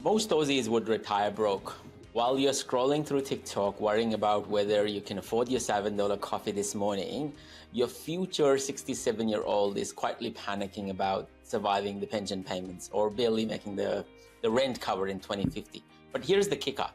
Most Aussies would retire broke. While you're scrolling through TikTok worrying about whether you can afford your $7 coffee this morning, your future 67-year-old is quietly panicking about surviving the pension payments or barely making the rent cover in 2050. But here's the kicker.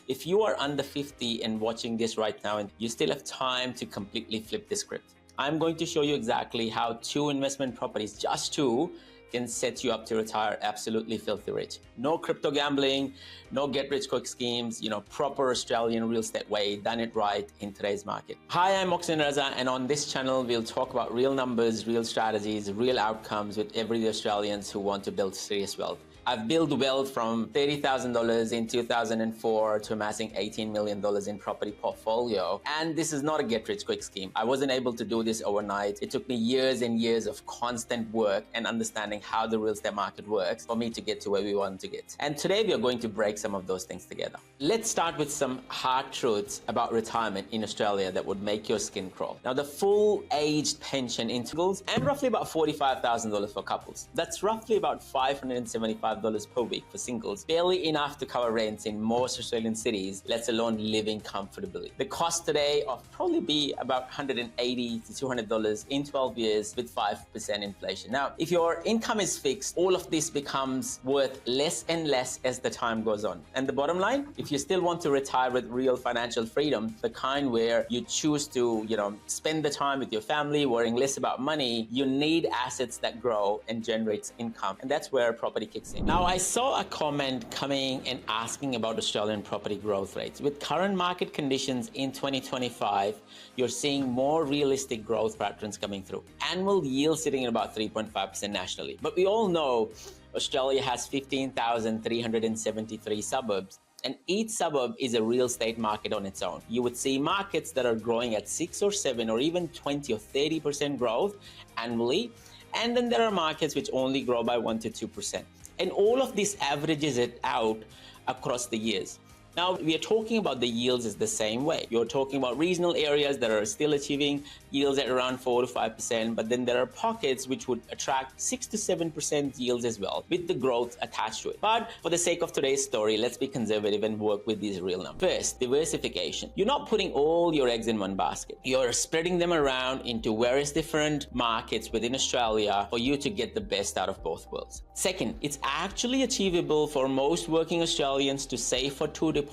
If you are under 50 and watching this right now, and you still have time to completely flip the script, I'm going to show you exactly how 2 investment properties, just 2, can set you up to retire absolutely filthy rich. No crypto gambling, no get rich quick schemes, proper Australian real estate way, done it right in today's market. Hi, I'm Mohsin Raza, and on this channel, we'll talk about real numbers, real strategies, real outcomes with everyday Australians who want to build serious wealth. I've built wealth from $30,000 in 2004 to amassing $18 million in property portfolio. And this is not a get rich quick scheme. I wasn't able to do this overnight. It took me years and years of constant work and understanding how the real estate market works for me to get to where we want to get. And today we are going to break some of those things together. Let's start with some hard truths about retirement in Australia that would make your skin crawl. Now, the full aged pension intervals and roughly about $45,000 for couples. That's roughly about $575 per week for singles, barely enough to cover rents in most Australian cities, let alone living comfortably. The cost today of probably be about $180 to $200 in 12 years with 5% inflation. Now, if your income is fixed, all of this becomes worth less and less as the time goes on. And the bottom line, if you still want to retire with real financial freedom, the kind where you choose to, spend the time with your family, worrying less about money, you need assets that grow and generates income. And that's where property kicks in. Now, I saw a comment coming and asking about Australian property growth rates. With current market conditions in 2025, you're seeing more realistic growth patterns coming through. Annual yield sitting at about 3.5% nationally. But we all know Australia has 15,373 suburbs. And each suburb is a real estate market on its own. You would see markets that are growing at 6 or 7 or even 20 or 30% growth annually. And then there are markets which only grow by 1 to 2%. And all of this averages it out across the years. Now, we are talking about the yields is the same way. You're talking about regional areas that are still achieving yields at around 4 to 5%, but then there are pockets which would attract 6 to 7% yields as well, with the growth attached to it. But for the sake of today's story, let's be conservative and work with these real numbers. First, diversification. You're not putting all your eggs in one basket. You're spreading them around into various different markets within Australia for you to get the best out of both worlds. Second, it's actually achievable for most working Australians to save for 2 deposits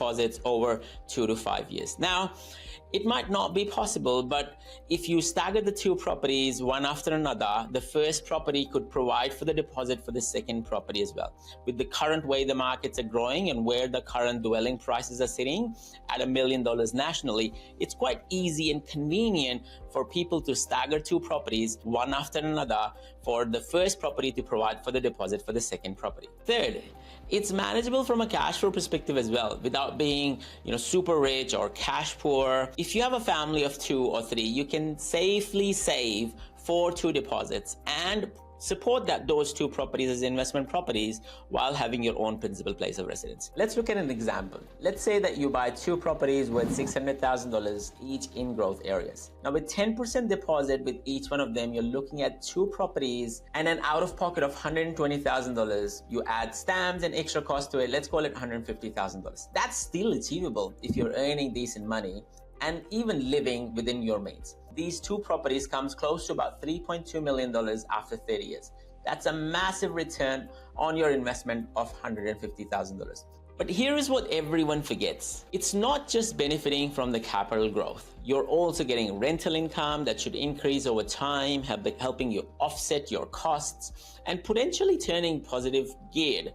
over 2 to 5 years. Now, it might not be possible, but if you stagger the 2 properties one after another, the first property could provide for the deposit for the second property as well. With the current way the markets are growing and where the current dwelling prices are sitting at $1 million nationally, it's quite easy and convenient for people to stagger 2 properties one after another for the first property to provide for the deposit for the second property. Third, it's manageable from a cash flow perspective as well, without being, super rich or cash poor. If you have a family of 2 or 3, you can safely save for 2 deposits and support those 2 properties as investment properties while having your own principal place of residence. Let's look at an example. Let's say that you buy 2 properties worth $600,000 each in growth areas. Now, with 10% deposit with each one of them, you're looking at 2 properties and an out-of-pocket of $120,000. You add stamps and extra cost to it. Let's call it $150,000. That's still achievable if you're earning decent money and even living within your means. These 2 properties comes close to about $3.2 million after 30 years. That's a massive return on your investment of $150,000. But here is what everyone forgets. It's not just benefiting from the capital growth. You're also getting rental income that should increase over time, helping you offset your costs and potentially turning positive geared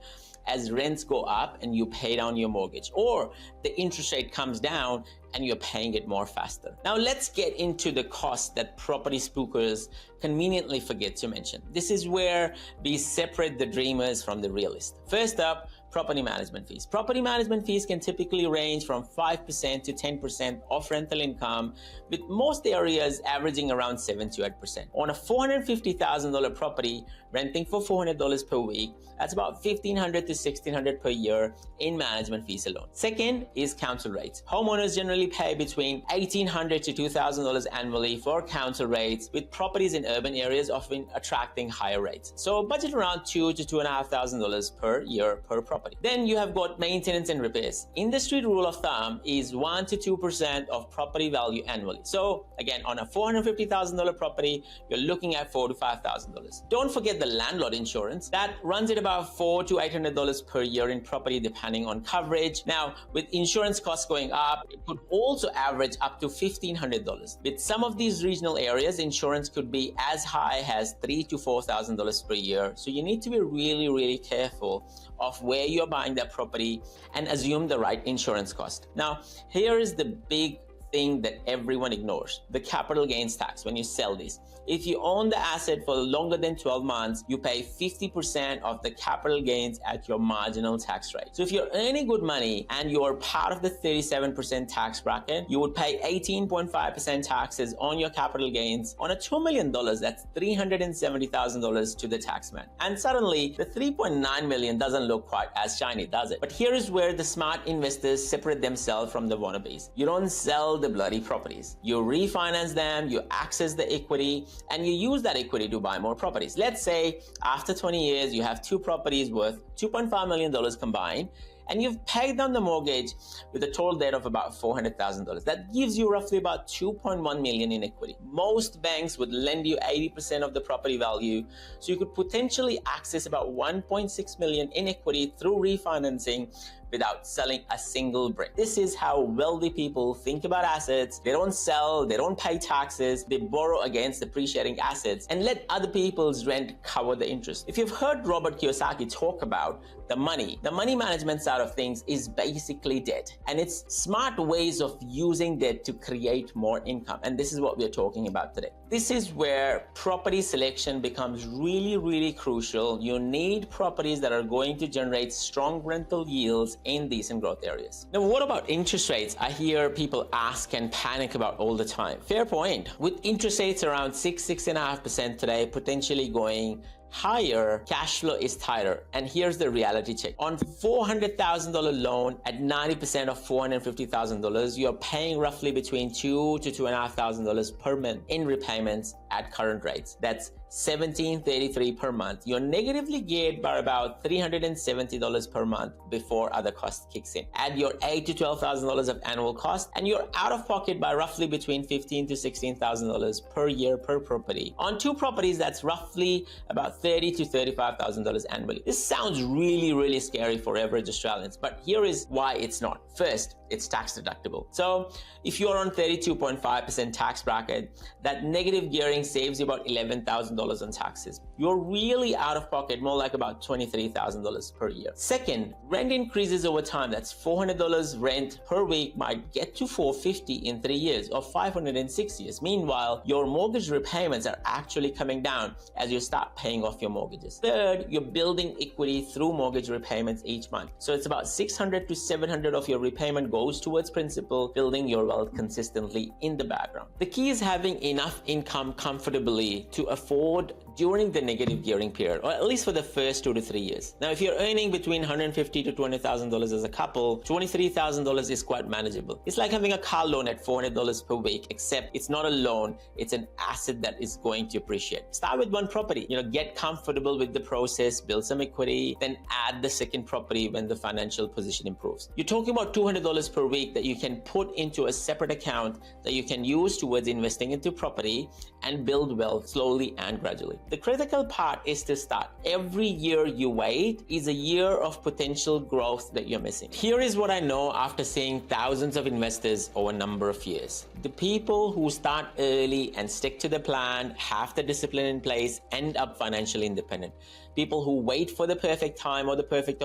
as rents go up and you pay down your mortgage, or the interest rate comes down and you're paying it more faster. Now, let's get into the cost that property spookers conveniently forget to mention. This is where we separate the dreamers from the realists. First up, property management fees. Property management fees can typically range from 5% to 10% of rental income, with most areas averaging around 7 to 8%. On a $450,000 property, renting for $400 per week. That's about $1,500 to $1,600 per year in management fees alone. Second is council rates. Homeowners generally pay between $1,800 to $2,000 annually for council rates, with properties in urban areas often attracting higher rates. So budget around $2,000 to $2,500 per year per property. Then you have got maintenance and repairs. Industry rule of thumb is 1 to 2% of property value annually. So again, on a $450,000 property, you're looking at $4,000 to $5,000. Don't forget the landlord insurance. That runs at about $400 to $800 per year in property, depending on coverage. Now, with insurance costs going up, it could also average up to $1,500. With some of these regional areas, insurance could be as high as $3,000 to $4,000 per year. So you need to be really, really careful of where you're buying that property and assume the right insurance cost. Now, here is the big thing that everyone ignores: the capital gains tax when you sell this. If you own the asset for longer than 12 months, you pay 50% of the capital gains at your marginal tax rate. So if you're earning good money and you're part of the 37% tax bracket, you would pay 18.5% taxes on your capital gains. On a $2 million, that's $370,000 to the taxman. And suddenly, the $3.9 million doesn't look quite as shiny, does it? But here is where the smart investors separate themselves from the wannabes. You don't sell the bloody properties. You refinance them, you access the equity, and you use that equity to buy more properties. Let's say after 20 years, you have 2 properties worth $2.5 million combined, and you've paid down the mortgage with a total debt of about $400,000. That gives you roughly about $2.1 million in equity. Most banks would lend you 80% of the property value, so you could potentially access about $1.6 million in equity through refinancing without selling a single brick. This is how wealthy people think about assets. They don't sell, they don't pay taxes, they borrow against depreciating assets and let other people's rent cover the interest. If you've heard Robert Kiyosaki talk about the money management side of things is basically debt, and it's smart ways of using debt to create more income. And this is what we're talking about today. This is where property selection becomes really, really crucial. You need properties that are going to generate strong rental yields in decent growth areas. Now, what about interest rates? I hear people ask and panic about all the time. Fair point. With interest rates around 6.5% today, potentially going higher, cash flow is tighter. And here's the reality check. On $400,000 loan at 90% of $450,000, you're paying roughly between $2,000 to $2,500 per month in repayments at current rates. That's $1,733 per month. You're negatively geared by about $370 per month before other costs kicks in. Add your $8,000 to $12,000 of annual cost, and you're out of pocket by roughly between $15,000 to $16,000 per year per property. On 2 properties, that's roughly about $30,000 to $35,000 annually. This sounds really, really scary for average Australians, but here is why it's not. First, it's tax deductible. So if you're on 32.5% tax bracket, that negative gearing saves you about $11,000 on taxes. You're really out of pocket, more like about $23,000 per year. Second, rent increases over time. That's $400 rent per week might get to $450 in 3 years or $500 in 6 years. Meanwhile, your mortgage repayments are actually coming down as you start paying off your mortgages. Third, you're building equity through mortgage repayments each month. So it's about $600 to $700 of your repayment goes towards principal, building your wealth consistently in the background. The key is having enough income comfortably to afford during the negative gearing period, or at least for the first 2 to 3 years. Now, if you're earning between $150,000 to $200,000 as a couple, $23,000 is quite manageable. It's like having a car loan at $400 per week, except it's not a loan, it's an asset that is going to appreciate. Start with 1 property, get comfortable with the process, build some equity, then add the second property when the financial position improves. You're talking about $200 per week that you can put into a separate account that you can use towards investing into property and build wealth slowly and gradually. The critical part is to start. Every year you wait is a year of potential growth that you're missing. Here is what I know after seeing thousands of investors over a number of years. The people who start early and stick to the plan, have the discipline in place, end up financially independent. People who wait for the perfect time or the perfect